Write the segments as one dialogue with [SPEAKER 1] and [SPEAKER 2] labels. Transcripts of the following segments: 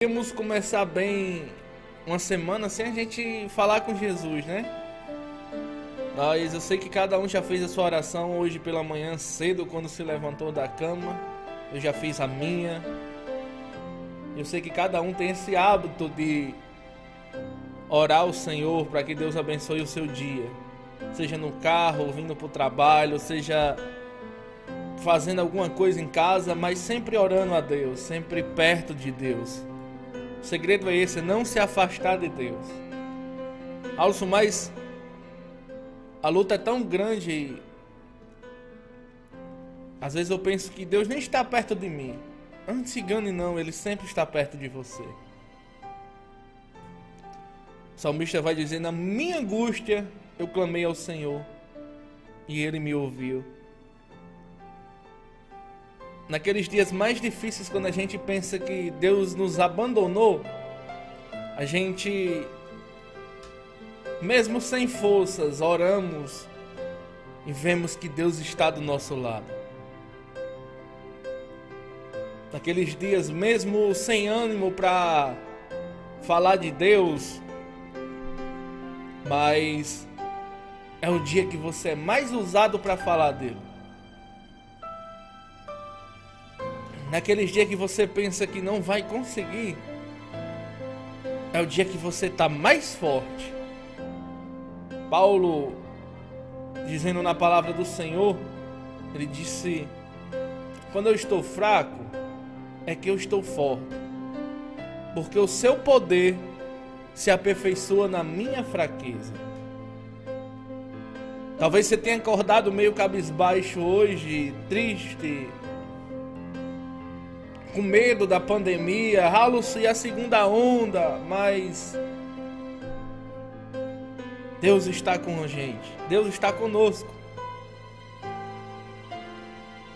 [SPEAKER 1] Podemos começar bem uma semana sem a gente falar com Jesus, né? Mas eu sei que cada um já fez a sua oração hoje pela manhã cedo quando se levantou da cama. Eu já fiz a minha. Eu sei que cada um tem esse hábito de orar ao Senhor para que Deus abençoe o seu dia. Seja no carro, vindo para o trabalho, seja fazendo alguma coisa em casa, mas sempre orando a Deus, sempre perto de Deus. O segredo é esse, não se afastar de Deus. Alisson, mas a luta é tão grande. Às vezes eu penso que Deus nem está perto de mim. Não se engane não, Ele sempre está perto de você. O salmista vai dizer: na minha angústia eu clamei ao Senhor e Ele me ouviu. Naqueles dias mais difíceis, quando a gente pensa que Deus nos abandonou, a gente, mesmo sem forças, oramos e vemos que Deus está do nosso lado. Naqueles dias, mesmo sem ânimo para falar de Deus, mas é o dia que você é mais usado para falar dele. Naqueles dias que você pensa que não vai conseguir, é o dia que você está mais forte. Paulo, dizendo na palavra do Senhor, ele disse: quando eu estou fraco, é que eu estou forte, porque o seu poder se aperfeiçoa na minha fraqueza. Talvez você tenha acordado meio cabisbaixo hoje, triste, com medo da pandemia, ralo-se e a segunda onda, mas Deus está com a gente, Deus está conosco.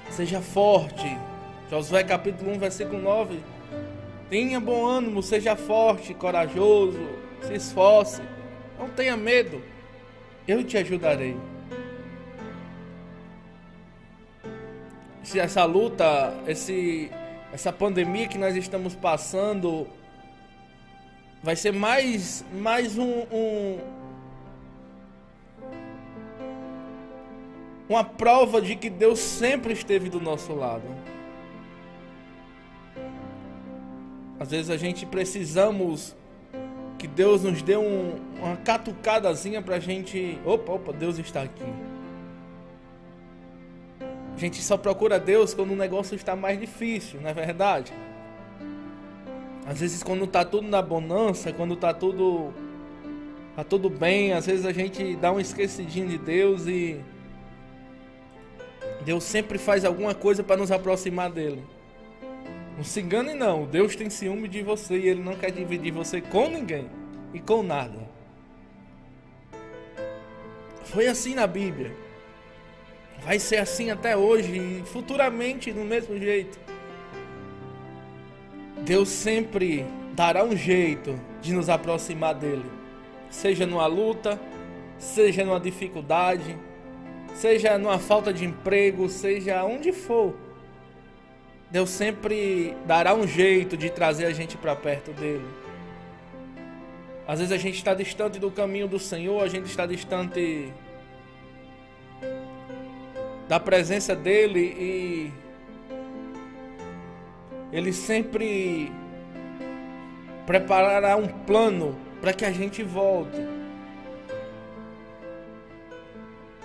[SPEAKER 1] Seja forte. Josué capítulo 1, versículo 9. Tenha bom ânimo, seja forte, corajoso, se esforce, não tenha medo, eu te ajudarei. Se essa luta, essa pandemia que nós estamos passando vai ser mais uma prova de que Deus sempre esteve do nosso lado. Às vezes a gente precisamos que Deus nos dê uma catucadazinha pra gente... Opa, Deus está aqui. A gente só procura Deus quando o negócio está mais difícil, não é verdade? Às vezes quando está tudo na bonança, quando está tudo bem, às vezes a gente dá um esquecidinho de Deus e Deus sempre faz alguma coisa para nos aproximar dele. Não se engane não, Deus tem ciúme de você e Ele não quer dividir você com ninguém e com nada. Foi assim na Bíblia. Vai ser assim até hoje e futuramente do mesmo jeito. Deus sempre dará um jeito de nos aproximar dele. Seja numa luta, seja numa dificuldade, seja numa falta de emprego, seja onde for. Deus sempre dará um jeito de trazer a gente para perto dele. Às vezes a gente está distante do caminho do Senhor, a gente está distante da presença dele e ele sempre preparará um plano para que a gente volte.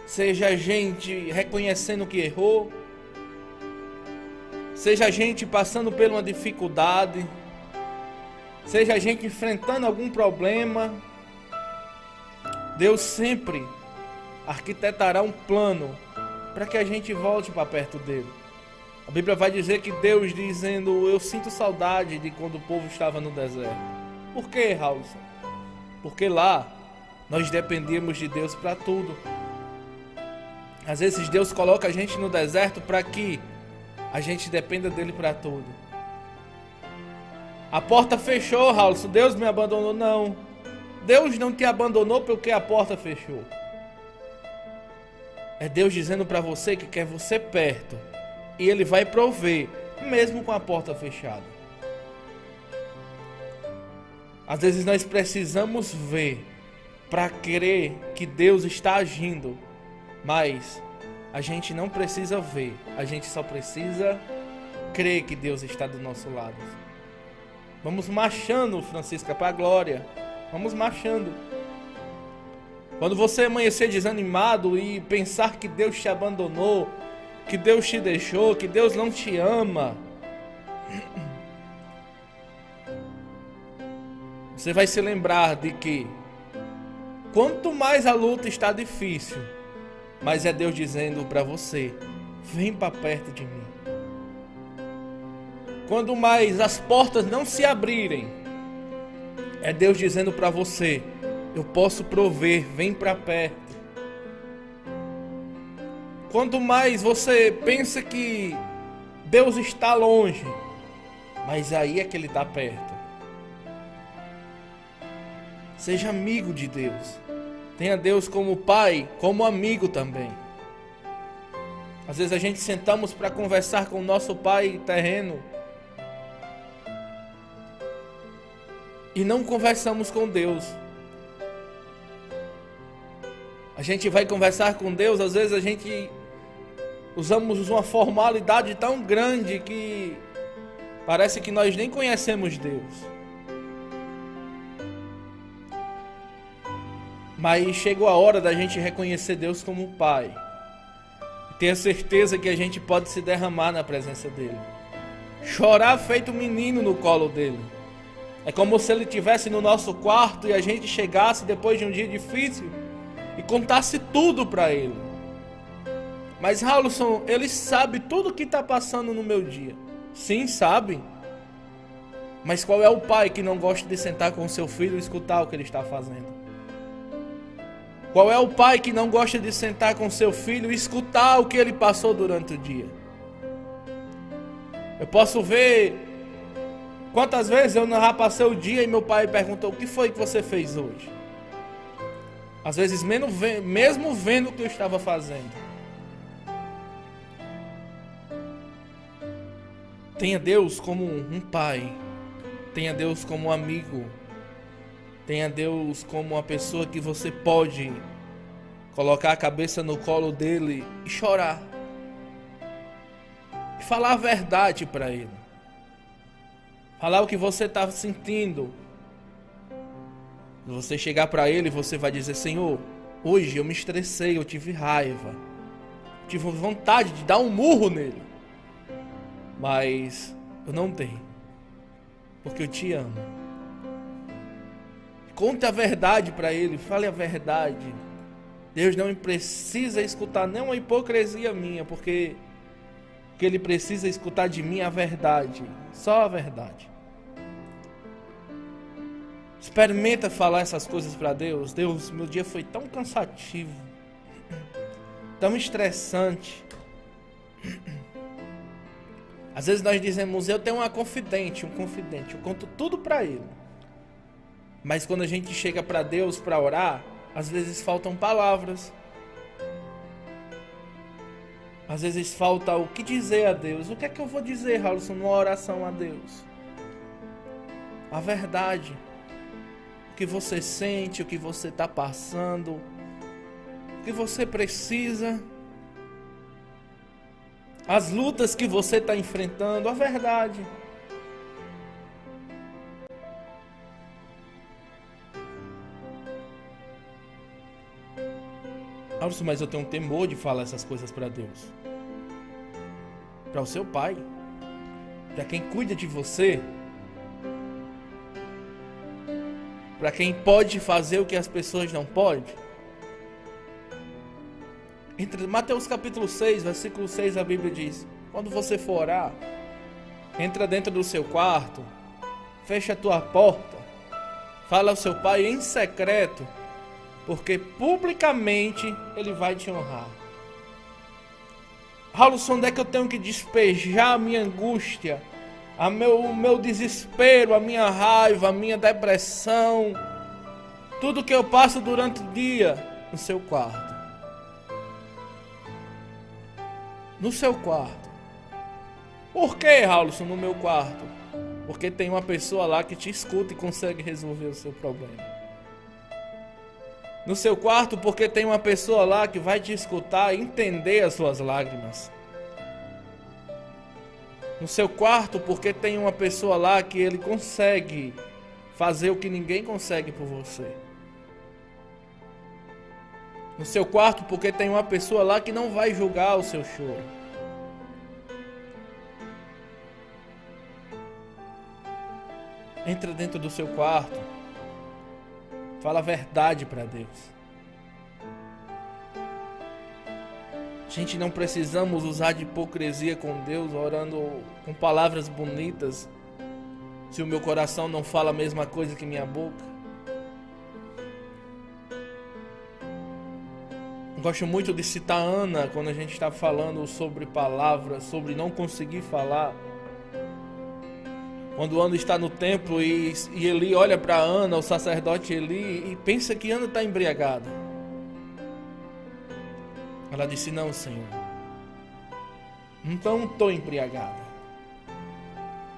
[SPEAKER 1] Seja a gente reconhecendo que errou, seja a gente passando por uma dificuldade, seja a gente enfrentando algum problema, Deus sempre arquitetará um plano para que a gente volte para perto dele. A Bíblia vai dizer que Deus dizendo: eu sinto saudade de quando o povo estava no deserto. Por quê, Raul? Porque lá nós dependíamos de Deus para tudo. Às vezes Deus coloca a gente no deserto para que a gente dependa dele para tudo. A porta fechou, Raul. Deus me abandonou? Não. Deus não te abandonou porque a porta fechou. É Deus dizendo para você que quer você perto. E Ele vai prover, mesmo com a porta fechada. Às vezes nós precisamos ver para crer que Deus está agindo, mas a gente não precisa ver, a gente só precisa crer que Deus está do nosso lado. Vamos marchando, Francisca, para a glória. Vamos marchando. Quando você amanhecer desanimado e pensar que Deus te abandonou, que Deus te deixou, que Deus não te ama, você vai se lembrar de que quanto mais a luta está difícil, mais é Deus dizendo para você: vem para perto de mim. Quando mais as portas não se abrirem, é Deus dizendo para você: eu posso prover, vem para perto. Quanto mais você pensa que Deus está longe, mas aí é que Ele está perto. Seja amigo de Deus. Tenha Deus como pai, como amigo também. Às vezes a gente sentamos para conversar com o nosso pai terreno e não conversamos com Deus. A gente vai conversar com Deus, às vezes a gente usamos uma formalidade tão grande que parece que nós nem conhecemos Deus. Mas chegou a hora da gente reconhecer Deus como Pai. E ter a certeza que a gente pode se derramar na presença dEle. Chorar feito menino no colo dEle. É como se Ele estivesse no nosso quarto e a gente chegasse depois de um dia difícil e contasse tudo para Ele. Mas Raulson, Ele sabe tudo o que está passando no meu dia. Sim, sabe. Mas qual é o pai que não gosta de sentar com o seu filho e escutar o que ele está fazendo? Qual é o pai que não gosta de sentar com seu filho e escutar o que ele passou durante o dia? Eu posso ver quantas vezes eu já passei o dia e meu pai perguntou: o que foi que você fez hoje? Às vezes mesmo vendo o que eu estava fazendo. Tenha Deus como um pai. Tenha Deus como um amigo. Tenha Deus como uma pessoa que você pode colocar a cabeça no colo dele e chorar. E falar a verdade para ele. Falar o que você está sentindo. Quando você chegar para ele, você vai dizer: Senhor, hoje eu me estressei, eu tive raiva. Tive vontade de dar um murro nele. Mas eu não dei. Porque eu te amo. Conte a verdade para ele, fale a verdade. Deus não precisa escutar nenhuma hipocrisia minha, porque o que ele precisa escutar de mim é a verdade, só a verdade. Experimenta falar essas coisas para Deus. Deus, meu dia foi tão cansativo, tão estressante. Às vezes nós dizemos: eu tenho um confidente, eu conto tudo para ele. Mas quando a gente chega para Deus para orar, às vezes faltam palavras. Às vezes falta o que dizer a Deus. O que é que eu vou dizer, Raulson, numa oração a Deus? A verdade. O que você sente, o que você está passando, o que você precisa. As lutas que você está enfrentando, a verdade. Mas eu tenho temor de falar essas coisas para Deus. Para o seu pai. Para quem cuida de você. Para quem pode fazer o que as pessoas não podem. Entre Mateus capítulo 6, versículo 6, a Bíblia diz: quando você for orar, entra dentro do seu quarto, fecha a tua porta, fala ao seu pai em secreto, porque publicamente ele vai te honrar. Raulson, onde é que eu tenho que despejar a minha angústia, o meu desespero, a minha raiva, a minha depressão, tudo que eu passo durante o dia? No seu quarto. No seu quarto. Por que, Raulson, no meu quarto? porque tem uma pessoa lá que te escuta e consegue resolver o seu problema. No seu quarto, porque tem uma pessoa lá que vai te escutar e entender as suas lágrimas. No seu quarto, porque tem uma pessoa lá que ele consegue fazer o que ninguém consegue por você. No seu quarto, porque tem uma pessoa lá que não vai julgar o seu choro. Entra dentro do seu quarto. Fala a verdade para Deus. Gente, não precisamos usar de hipocrisia com Deus, orando com palavras bonitas, se o meu coração não fala a mesma coisa que minha boca. Gosto muito de citar Ana quando a gente está falando sobre palavras, sobre não conseguir falar. Quando Ana está no templo e Eli olha para Ana, o sacerdote Eli, e pensa que Ana está embriagada. Ela disse: não, Senhor, não estou embriagada.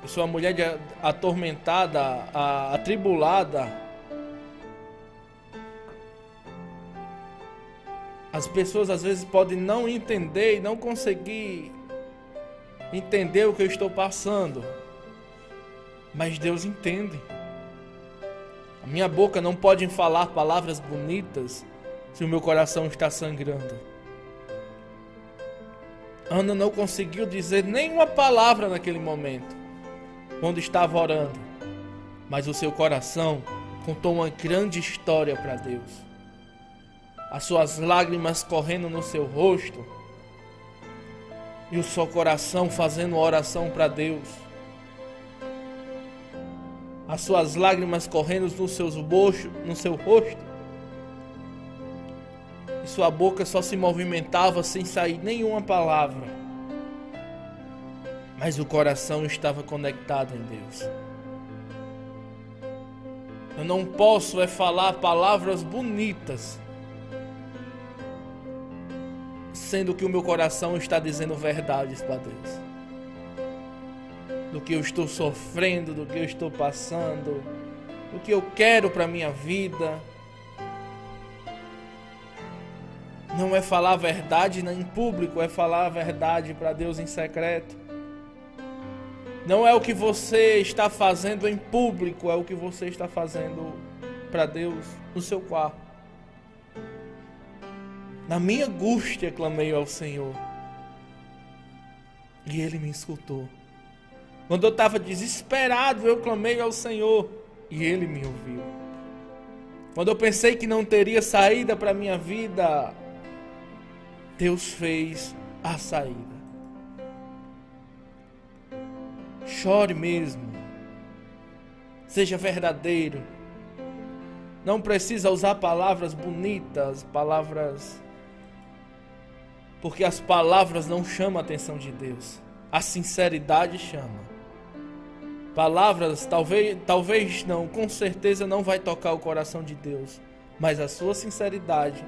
[SPEAKER 1] Eu sou uma mulher atormentada, atribulada. As pessoas às vezes podem não entender e não conseguir entender o que eu estou passando. Mas Deus entende. A minha boca não pode falar palavras bonitas se o meu coração está sangrando. Ana não conseguiu dizer nenhuma palavra naquele momento, quando estava orando. Mas o seu coração contou uma grande história para Deus. As suas lágrimas correndo no seu rosto e o seu coração fazendo oração para Deus. As suas lágrimas correndo no seu rosto, e sua boca só se movimentava sem sair nenhuma palavra, mas o coração estava conectado em Deus. Eu não posso falar palavras bonitas, sendo que o meu coração está dizendo verdades para Deus. Do que eu estou sofrendo, do que eu estou passando, do que eu quero para minha vida. Não é falar a verdade em público, é falar a verdade para Deus em secreto. Não é o que você está fazendo em público, é o que você está fazendo para Deus no seu quarto. Na minha angústia clamei ao Senhor e Ele me escutou. Quando eu estava desesperado, eu clamei ao Senhor e Ele me ouviu. Quando eu pensei que não teria saída para a minha vida, Deus fez a saída. Chore mesmo. Seja verdadeiro. Não precisa usar palavras bonitas, porque as palavras não chamam a atenção de Deus. A sinceridade chama. Palavras talvez não, com certeza não vai tocar o coração de Deus, mas a sua sinceridade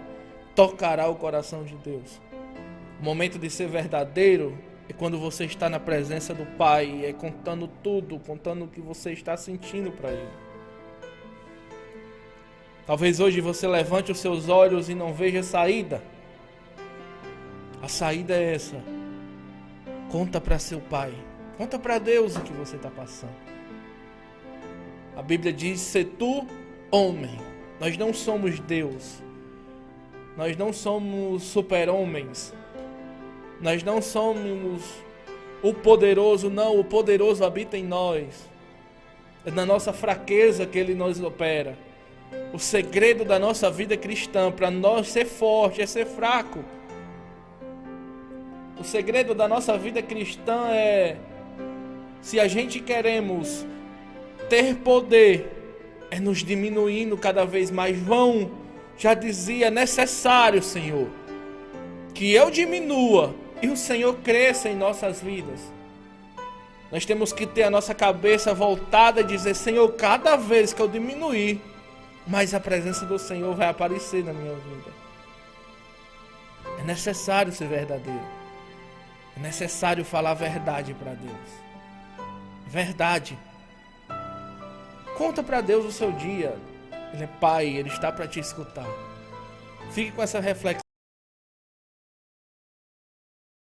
[SPEAKER 1] tocará o coração de Deus. O momento de ser verdadeiro é quando você está na presença do Pai, é contando tudo, contando o que você está sentindo para Ele. Talvez hoje você levante os seus olhos e não veja saída. A saída é essa. Conta para seu Pai. Conta para Deus o que você está passando. A Bíblia diz: se tu, homem. Nós não somos Deus. Nós não somos super-homens. Nós não somos o poderoso, não. O poderoso habita em nós. É na nossa fraqueza que Ele nos opera. O segredo da nossa vida cristã, para nós ser forte, é ser fraco. O segredo da nossa vida cristã é, se a gente queremos ter poder, é nos diminuindo cada vez mais. João já dizia: necessário, Senhor, que eu diminua e o Senhor cresça em nossas vidas. Nós temos que ter a nossa cabeça voltada e dizer: Senhor, cada vez que eu diminuir, mais a presença do Senhor vai aparecer na minha vida. É necessário ser verdadeiro. É necessário falar a verdade para Deus. Verdade. Conta para Deus o seu dia. Ele é Pai, Ele está para te escutar. Fique com essa reflexão.